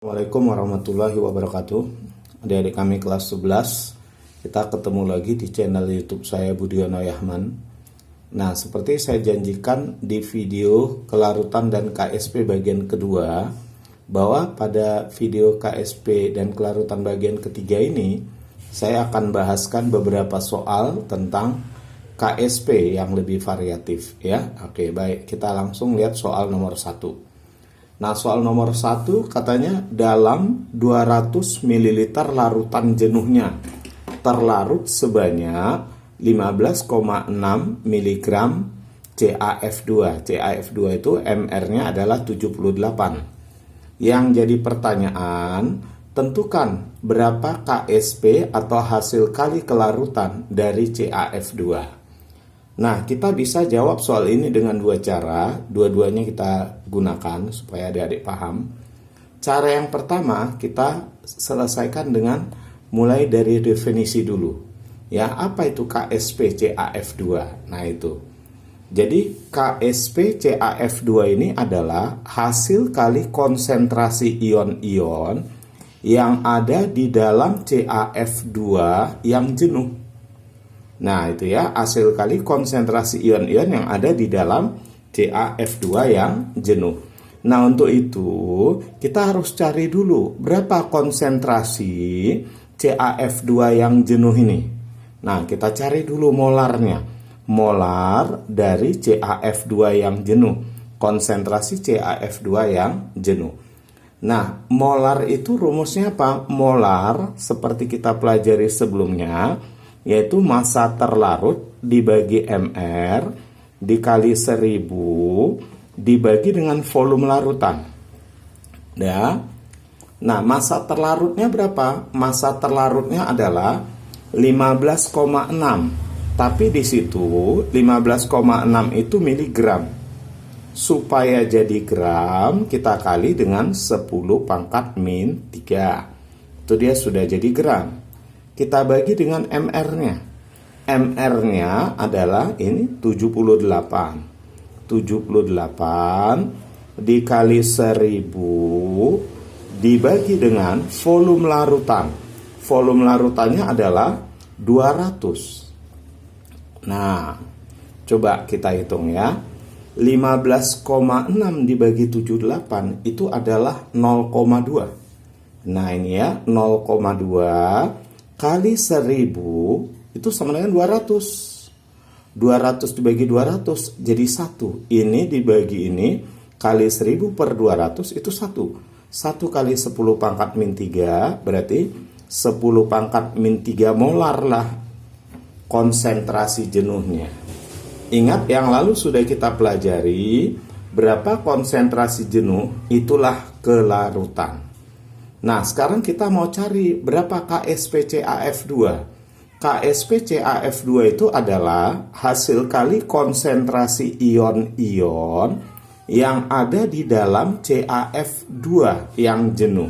Assalamualaikum warahmatullahi wabarakatuh. Adik-adik kami kelas 11, kita ketemu lagi di channel YouTube saya Budiono Yahman. Nah, seperti saya janjikan di video kelarutan dan KSP bagian kedua, bahwa pada video KSP dan kelarutan bagian ketiga ini saya akan bahaskan beberapa soal tentang KSP yang lebih variatif ya. Oke, baik, kita langsung lihat soal nomor 1. Nah, soal nomor 1 katanya dalam 200 ml larutan jenuhnya terlarut sebanyak 15,6 mg CaF2. CaF2 itu MR-nya adalah 78. Yang jadi pertanyaan, tentukan berapa KSP atau hasil kali kelarutan dari CaF2. Nah, kita bisa jawab soal ini dengan dua cara, dua-duanya kita gunakan supaya adik-adik paham. Cara yang pertama, kita selesaikan dengan mulai dari definisi dulu. Ya, apa itu KSP CaF2? Nah, itu. Jadi, KSP CaF2 ini adalah hasil kali konsentrasi ion-ion yang ada di dalam CaF2 yang jenuh. Nah, itu ya, hasil kali konsentrasi ion-ion yang ada di dalam CaF2 yang jenuh. Nah, untuk itu kita harus cari dulu berapa konsentrasi CaF2 yang jenuh ini. Nah, kita cari dulu molarnya. Molar dari CaF2 yang jenuh. Konsentrasi CaF2 yang jenuh. Nah, molar itu rumusnya apa? Molar seperti kita pelajari sebelumnya, yaitu massa terlarut dibagi MR dikali 1000 dibagi dengan volume larutan. Ya. Nah, massa terlarutnya berapa? Massa terlarutnya adalah 15,6. Tapi di situ 15,6 itu miligram. Supaya jadi gram, kita kali dengan 10 pangkat min 3. Itu dia sudah jadi gram. Kita bagi dengan MR-nya. MR-nya adalah ini 78. 78 dikali 1000 dibagi dengan volume larutan. Volume larutannya adalah 200. Nah, coba kita hitung ya. 15,6 dibagi 78 itu adalah 0,2. Nah, ini ya, 0,2 kali 1000 itu sama dengan 200. 200 dibagi 200 jadi 1. Ini dibagi ini kali 1000 per 200 itu 1. 1 kali 10 pangkat min 3 berarti 10 pangkat min 3 molar lah konsentrasi jenuhnya. Ingat yang lalu sudah kita pelajari berapa konsentrasi jenuh, itulah kelarutan. Nah, sekarang kita mau cari berapa KSP CaF2. KSP CaF2 itu adalah hasil kali konsentrasi ion-ion yang ada di dalam CaF2 yang jenuh.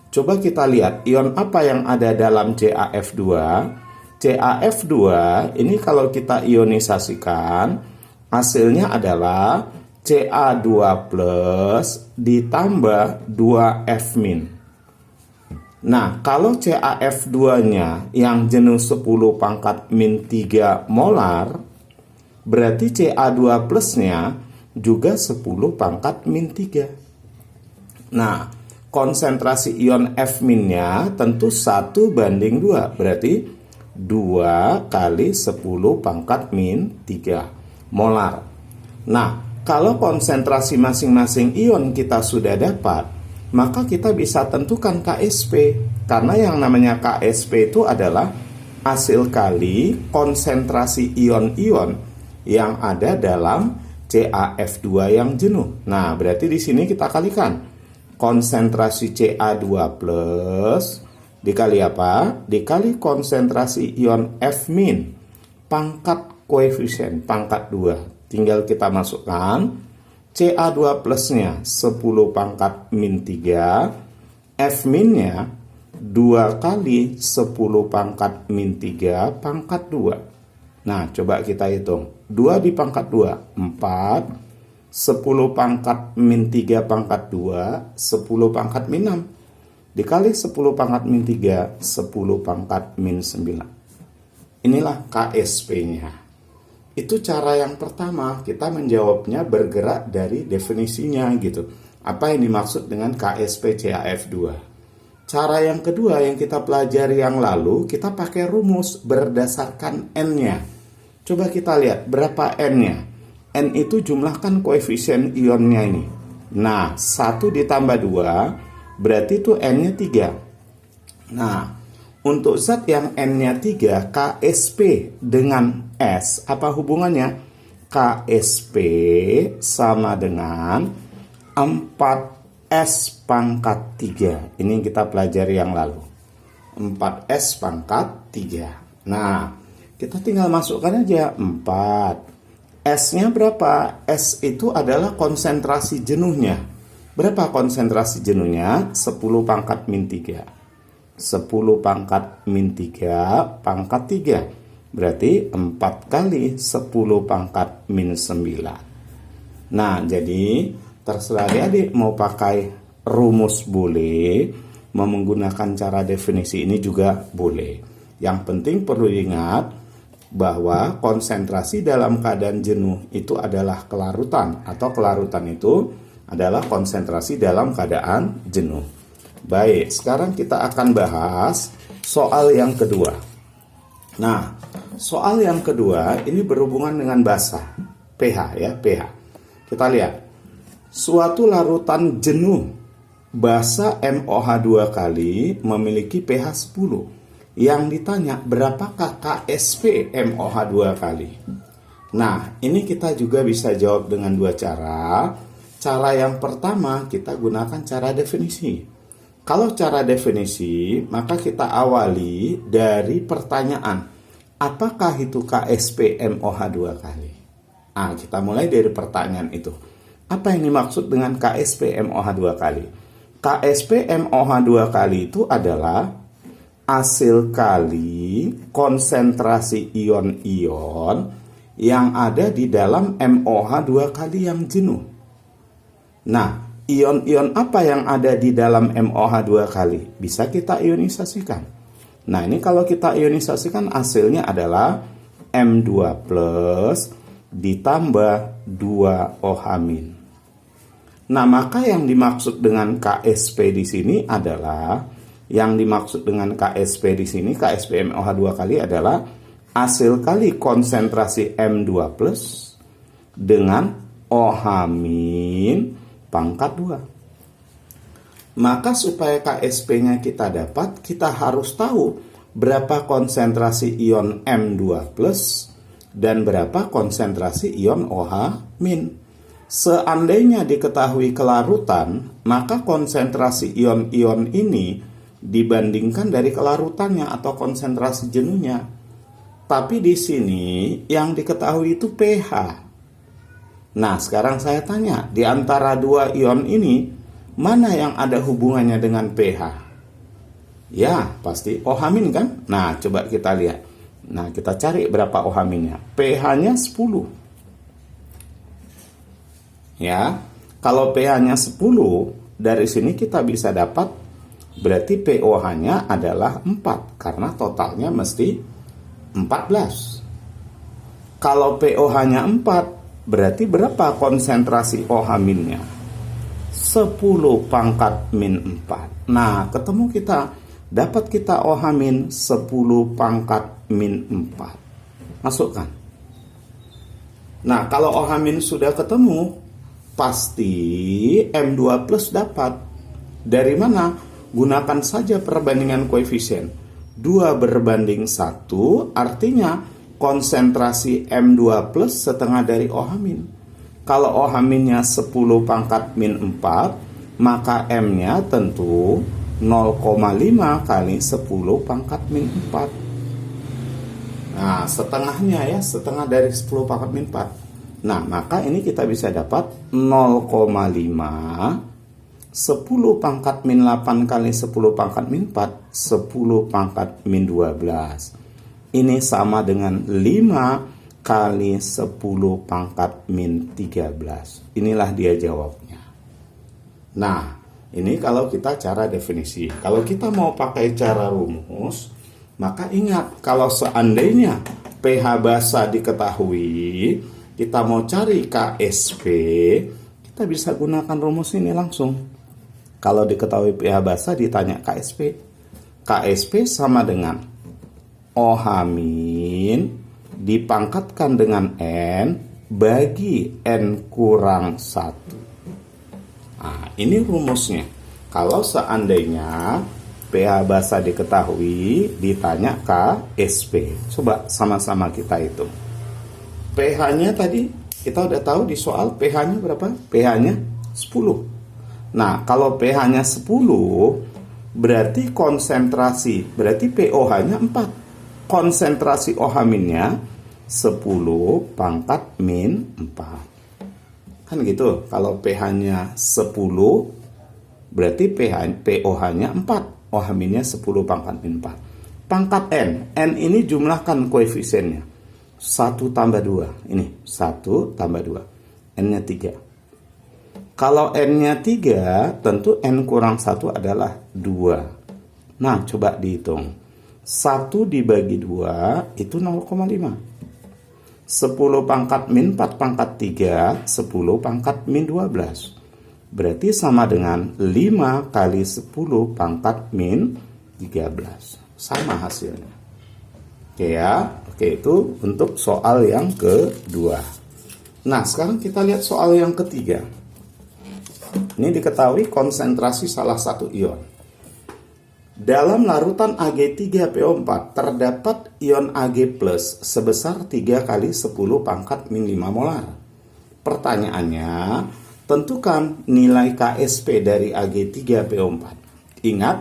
Coba kita lihat ion apa yang ada dalam CaF2. CaF2 ini kalau kita ionisasikan, hasilnya adalah Ca2 plus ditambah 2F-. Nah, kalau CaF2-nya yang jenuh 10 pangkat min 3 molar, berarti Ca2 plusnya juga 10 pangkat min 3. Nah, konsentrasi ion F-nya tentu 1 banding 2, berarti 2 kali 10 pangkat min 3 molar. Nah, kalau konsentrasi masing-masing ion kita sudah dapat, maka kita bisa tentukan KSP. Karena yang namanya KSP itu adalah hasil kali konsentrasi ion-ion yang ada dalam CaF2 yang jenuh. Nah, berarti di sini kita kalikan. Konsentrasi Ca2 plus dikali apa? Dikali konsentrasi ion F-, pangkat koefisien, pangkat 2. Tinggal kita masukkan Ca2 plusnya 10 pangkat min 3, F-nya 2 kali 10 pangkat min 3 pangkat 2. Nah, coba kita hitung. 2 di pangkat 2, 4. 10 pangkat min 3 pangkat 2, 10 pangkat min 6. dikali 10 pangkat min 3, 10 pangkat min 9. Inilah KSP-nya. Itu cara yang pertama, kita menjawabnya bergerak dari definisinya gitu. Apa yang dimaksud dengan KSP CAF2? Cara yang kedua yang kita pelajari yang lalu, kita pakai rumus berdasarkan N-nya. Coba kita lihat berapa N-nya. N itu jumlahkan koefisien ionnya ini. Nah, 1 ditambah 2 berarti itu N-nya 3. Nah, untuk zat yang N-nya 3, KSP dengan S, apa hubungannya? KSP sama dengan 4S pangkat 3. Ini yang kita pelajari yang lalu. 4S pangkat 3. Nah, kita tinggal masukkan aja 4. S-nya berapa? S itu adalah konsentrasi jenuhnya. Berapa konsentrasi jenuhnya? 10 pangkat min 3. 10 pangkat min 3 pangkat 3. Berarti 4 kali 10 pangkat min 9. Nah, jadi terserah adik-adik mau pakai rumus boleh, mau menggunakan cara definisi ini juga boleh. Yang penting perlu diingat bahwa konsentrasi dalam keadaan jenuh itu adalah kelarutan, atau kelarutan itu adalah konsentrasi dalam keadaan jenuh. Baik, sekarang kita akan bahas soal yang kedua. Nah, soal yang kedua ini berhubungan dengan basa, pH ya, pH. Kita lihat, suatu larutan jenuh basa MOH2 kali memiliki pH 10. Yang ditanya berapakah KSP MOH2 kali? Nah, ini kita juga bisa jawab dengan dua cara. Cara yang pertama kita gunakan cara definisi. Kalau cara definisi, maka kita awali dari pertanyaan, apakah itu KSP MOH2 kali? Nah, kita mulai dari pertanyaan itu. Apa yang dimaksud dengan KSP MOH2 kali? KSP MOH2 kali itu adalah hasil kali konsentrasi ion-ion yang ada di dalam MOH2 kali yang jenuh. Nah, ion-ion apa yang ada di dalam MOH2 kali? Bisa kita ionisasikan. Nah, ini kalau kita ionisasikan hasilnya adalah M2+ ditambah 2OH-. Nah, maka yang dimaksud dengan KSP di sini adalah KSP MOH2 kali adalah hasil kali konsentrasi M2+ dengan OH- pangkat 2. Maka supaya KSP-nya kita dapat, kita harus tahu berapa konsentrasi ion M2+ dan berapa konsentrasi ion OH-. Seandainya diketahui kelarutan, maka konsentrasi ion-ion ini dibandingkan dari kelarutannya atau konsentrasi jenuhnya. Tapi di sini yang diketahui itu pH. Nah, sekarang saya tanya, di antara dua ion ini, mana yang ada hubungannya dengan pH? Ya, pasti OH- kan? Nah, coba kita lihat. Nah, kita cari berapa OH-nya. pH-nya 10. Ya, kalau pH-nya 10, dari sini kita bisa dapat berarti pOH-nya adalah 4 karena totalnya mesti 14. Kalau pOH-nya 4, berarti berapa konsentrasi OH-nya? 10 pangkat min 4. Nah, ketemu kita, dapat kita OH- 10 pangkat min 4. Masukkan. Nah, kalau OH- sudah ketemu, pasti M2+ dapat. Dari mana? Gunakan saja perbandingan koefisien. 2 berbanding 1 artinya konsentrasi M2+ setengah dari OH-. Kalau OH-nya 10 pangkat min 4, maka M-nya tentu 0,5 kali 10 pangkat min 4. Nah, setengahnya ya, setengah dari 10 pangkat min 4. Nah, maka ini kita bisa dapat 0,5 10 pangkat min 8 kali 10 pangkat min 4, 10 pangkat min 12. Ini sama dengan 5 kali 10 pangkat min 13. Inilah dia jawabnya. Nah, Ini kalau kita cara definisi. Kalau kita mau pakai cara rumus, maka ingat kalau seandainya pH basa diketahui, kita mau cari KSP, kita bisa gunakan rumus ini langsung. Kalau diketahui pH basa ditanya KSP. KSP sama dengan OH min dipangkatkan dengan N bagi N kurang 1. Nah, ini rumusnya. Kalau seandainya pH basa diketahui, ditanya KSP. Coba sama-sama kita hitung. pH-nya tadi kita udah tahu di soal pH-nya berapa? pH-nya 10. Nah, kalau pH-nya 10, berarti konsentrasi, berarti pOH-nya 4. Konsentrasi OH-nya 10 pangkat min 4. Kan gitu, kalau pH-nya 10, berarti pOH-nya 4. OH-nya 10 pangkat min 4. Pangkat N. N ini jumlahkan koefisiennya. 1 tambah 2. Ini, 1 tambah 2. N-nya 3. Kalau N-nya 3, tentu N kurang 1 adalah 2. Nah, coba dihitung. 1 dibagi 2, itu 0,5. 10 pangkat min 4 pangkat 3, 10 pangkat min 12. Berarti sama dengan 5 kali 10 pangkat min 13. Sama hasilnya. Oke ya, oke itu untuk soal yang kedua. Nah, sekarang kita lihat soal yang ketiga. Ini diketahui konsentrasi salah satu ion. Dalam larutan Ag3PO4 terdapat ion Ag+ sebesar 3 kali 10 pangkat min 5 molar. Pertanyaannya, tentukan nilai KSP dari Ag3PO4. Ingat,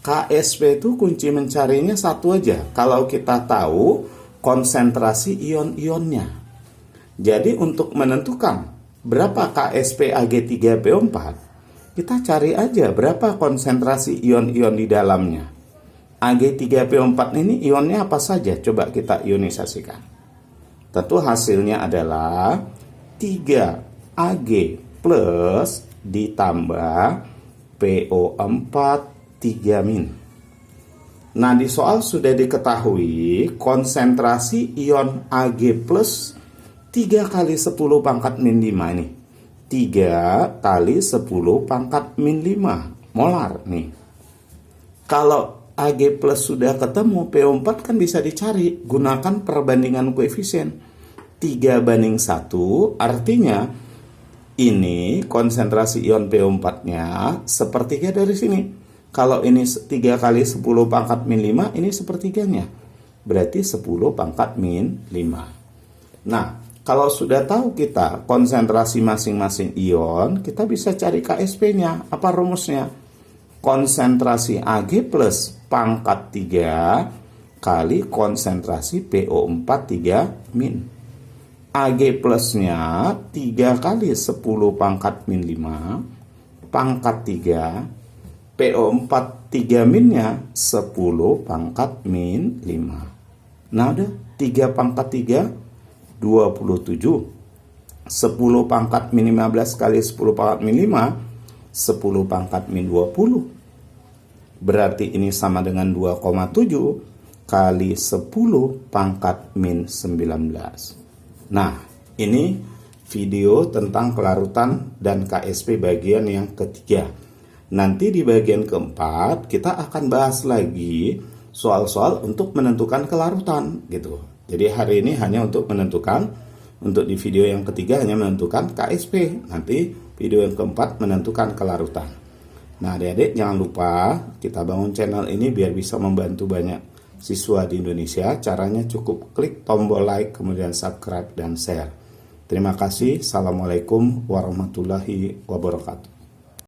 KSP itu kunci mencarinya satu aja. Kalau kita tahu konsentrasi ion-ionnya. Jadi untuk menentukan berapa KSP Ag3PO4, kita cari aja berapa konsentrasi ion-ion di dalamnya. Ag3PO4 ini ionnya apa saja? Coba kita ionisasikan. Tentu hasilnya adalah 3 Ag plus ditambah PO4 3 min. Nah, di soal sudah diketahui konsentrasi ion Ag plus 3 kali 10 pangkat min 5 ini. 3 kali 10 pangkat min 5 molar nih. Kalau Ag plus sudah ketemu, PO4 kan bisa dicari. Gunakan perbandingan koefisien 3 banding 1, artinya ini konsentrasi ion PO4-nya sepertiga dari sini. Kalau ini 3 kali 10 pangkat min 5, ini sepertiganya. Berarti 10 pangkat min 5. Nah, kalau sudah tahu kita konsentrasi masing-masing ion, kita bisa cari KSP-nya. Apa rumusnya? Konsentrasi Ag plus pangkat 3 kali konsentrasi PO4 3 min. Ag plusnya 3 kali 10 pangkat min 5 pangkat 3. PO4 3 minnya 10 pangkat min 5. Nah udah 3 pangkat 3 27. 10 pangkat min 15 kali 10 pangkat min 5, 10 pangkat min 20. Berarti ini sama dengan 2,7 kali 10 pangkat min 19. Nah, ini video tentang kelarutan dan KSP bagian yang ketiga. Nanti di bagian keempat kita akan bahas lagi soal-soal untuk menentukan kelarutan gitu. Jadi hari ini hanya untuk menentukan, untuk di video yang ketiga hanya menentukan KSP. Nanti video yang keempat menentukan kelarutan. Nah adik-adik jangan lupa kita bangun channel ini biar bisa membantu banyak siswa di Indonesia. Caranya cukup klik tombol like, kemudian subscribe dan share. Terima kasih. Assalamualaikum warahmatullahi wabarakatuh.